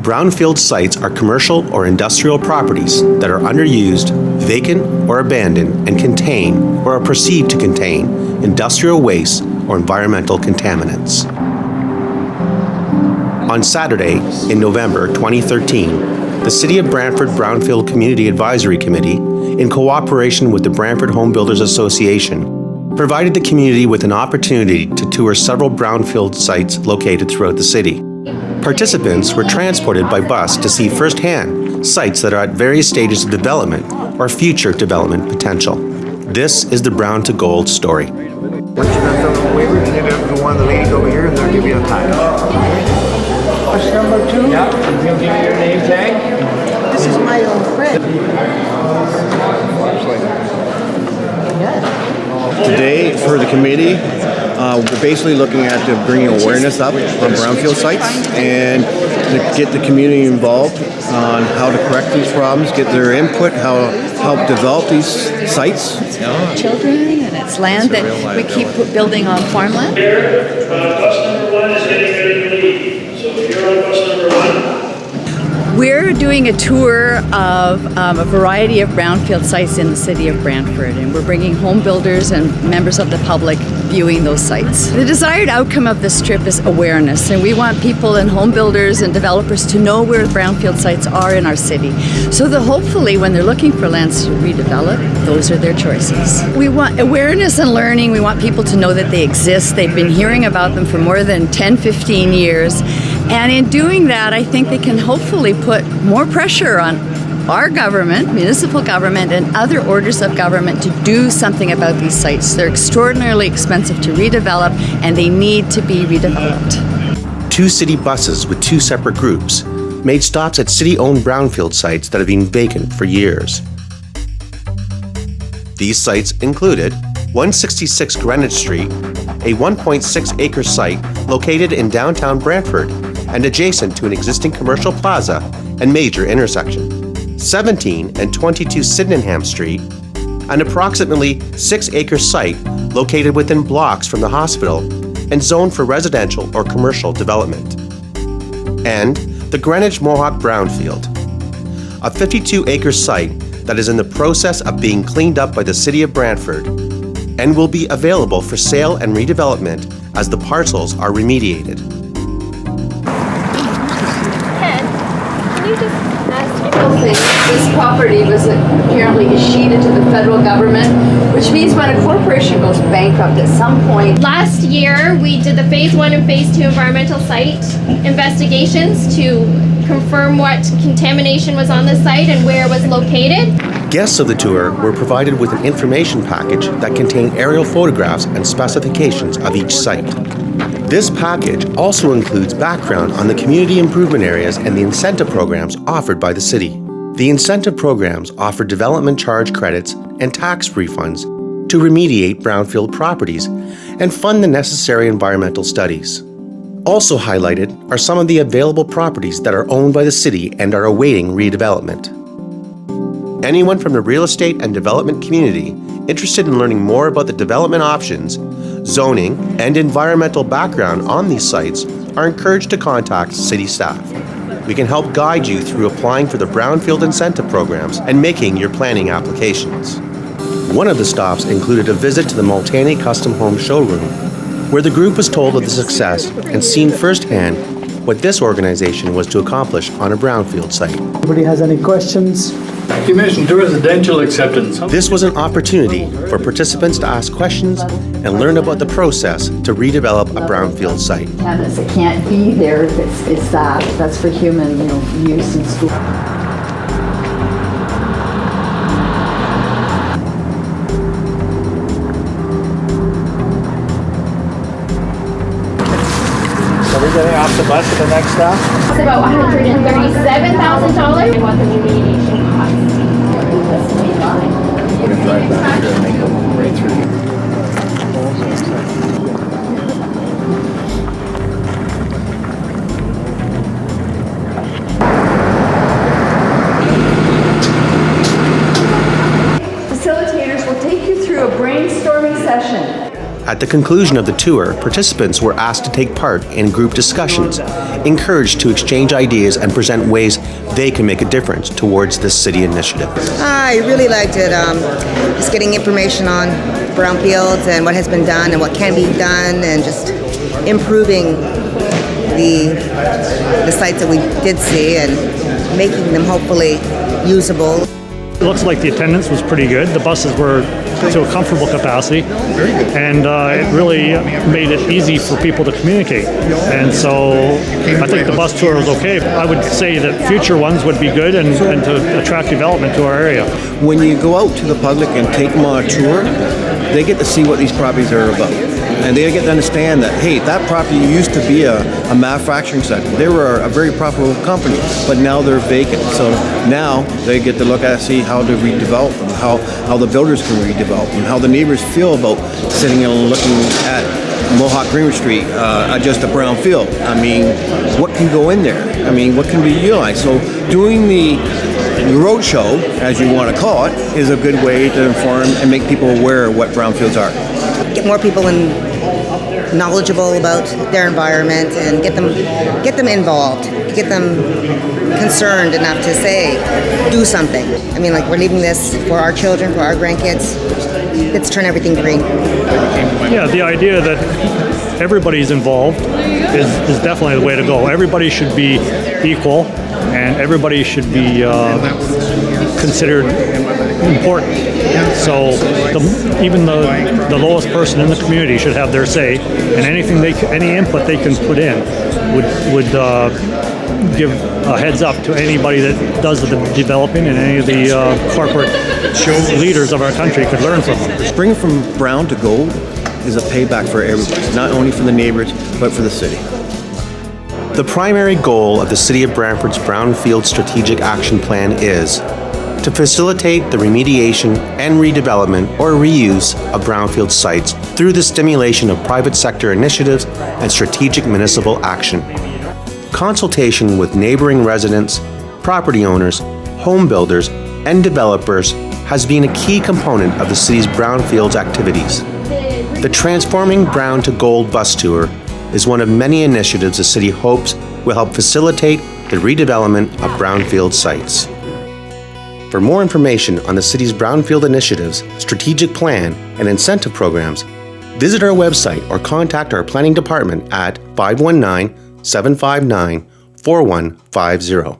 Brownfield sites are commercial or industrial properties that are underused, vacant, or abandoned and contain or are perceived to contain industrial waste or environmental contaminants. On Saturday, in November 2013, the City of Brantford Brownfield Community Advisory Committee, in cooperation with the Brantford Home Builders Association, provided the community with an opportunity to tour several brownfield sites located throughout the city. Participants were transported by bus to see firsthand sites that are at various stages of development or future development potential. This is the Brown to Gold story. Once you've done the waiver, you need to go to one of the ladies over here and they'll give you a time. Question number 2? Yeah, you'll give me your name tag. This is my old friend. Today, for the committee, we're basically looking at bringing awareness up on brownfield sites and to get the community involved on how to correct these problems, get their input, how to help develop these sites. Children, and it's land that we keep building on farmland. Bus number 1 is getting ready to leave. So if you're on bus number 1. We're doing a tour of a variety of brownfield sites in the city of Brantford, and we're bringing home builders and members of the public viewing those sites. The desired outcome of this trip is awareness, and we want people and home builders and developers to know where brownfield sites are in our city, so that hopefully when they're looking for lands to redevelop, those are their choices. We want awareness and learning. We want people to know that they exist. They've been hearing about them for more than 10, 15 years. And in doing that, I think they can hopefully put more pressure on our government, municipal government, and other orders of government to do something about these sites. They're extraordinarily expensive to redevelop, and they need to be redeveloped. 2 city buses with 2 separate groups made stops at city-owned brownfield sites that have been vacant for years. These sites included 166 Greenwich Street, a 1.6-acre site located in downtown Brantford and adjacent to an existing commercial plaza and major intersection. 17 and 22 Sydenham Street, an approximately 6-acre site located within blocks from the hospital and zoned for residential or commercial development. And the Greenwich Mohawk Brownfield, a 52-acre site that is in the process of being cleaned up by the City of Brantford and will be available for sale and redevelopment as the parcels are remediated. Ken, can you just ask This property was apparently escheated to the federal government, which means when a corporation goes bankrupt at some point. Last year, we did the phase 1 and phase 2 environmental site investigations to confirm what contamination was on the site and where it was located. Guests of the tour were provided with an information package that contained aerial photographs and specifications of each site. This package also includes background on the community improvement areas and the incentive programs offered by the city. The incentive programs offer development charge credits and tax refunds to remediate brownfield properties and fund the necessary environmental studies. Also highlighted are some of the available properties that are owned by the city and are awaiting redevelopment. Anyone from the real estate and development community interested in learning more about the development options, zoning, and environmental background on these sites are encouraged to contact city staff. We can help guide you through applying for the Brownfield incentive programs and making your planning applications. One of the stops included a visit to the Multani Custom Home Showroom, where the group was told of the success and seen firsthand what this organization was to accomplish on a brownfield site. Anybody has any questions? You mentioned residential acceptance. This was an opportunity for participants to ask questions and learn about the process to redevelop a brownfield site. It can't be there if it's that's for human, use in school. So we're getting off the bus at the next stop? It's about $137,000 and what the remediation costs. We're gonna drive back here and make them right through. Facilitators will take you through a brainstorming session. At the conclusion of the tour, participants were asked to take part in group discussions, encouraged to exchange ideas and present ways they can make a difference towards this city initiative. I really liked it. Just getting information on brownfields and what has been done and what can be done, and just improving the sites that we did see and making them hopefully usable. It looks like the attendance was pretty good. The buses were to a comfortable capacity, and it really made it easy for people to communicate. And so I think the bus tour was okay. I would say that future ones would be good and to attract development to our area. When you go out to the public and take them on a tour, they get to see what these properties are about. And they get to understand that, hey, that property used to be a manufacturing site. They were a very profitable company, but now they're vacant. So now they get to look at, see how to redevelop them, how the builders can redevelop them, how the neighbors feel about sitting and looking at Mohawk Greenwood Street, just a Brownfield. I mean, what can go in there? I mean, what can be utilized? So doing the road show, as you want to call it, is a good way to inform and make people aware of what brownfields are. Get more people knowledgeable about their environment and get them involved, get them concerned enough to say, do something. I mean, like, we're leaving this for our children, for our grandkids. Let's turn everything green. Yeah, the idea that everybody's involved is definitely the way to go. Everybody should be equal, and everybody should be considered important. So even the lowest person in the community should have their say, and any input they can put in would give a heads up to anybody that does the developing, and any of the corporate leaders of our country could learn from them. Bringing from brown to gold is a payback for everybody, not only for the neighbors, but for the city. The primary goal of the City of Brantford's Brownfield Strategic Action Plan is to facilitate the remediation and redevelopment or reuse of brownfield sites through the stimulation of private sector initiatives and strategic municipal action. Consultation with neighboring residents, property owners, home builders, and developers has been a key component of the city's brownfields activities. The Transforming Brown to Gold bus tour is one of many initiatives the city hopes will help facilitate the redevelopment of brownfield sites. For more information on the city's brownfield initiatives, strategic plan, and incentive programs, visit our website or contact our planning department at 519-759-4150.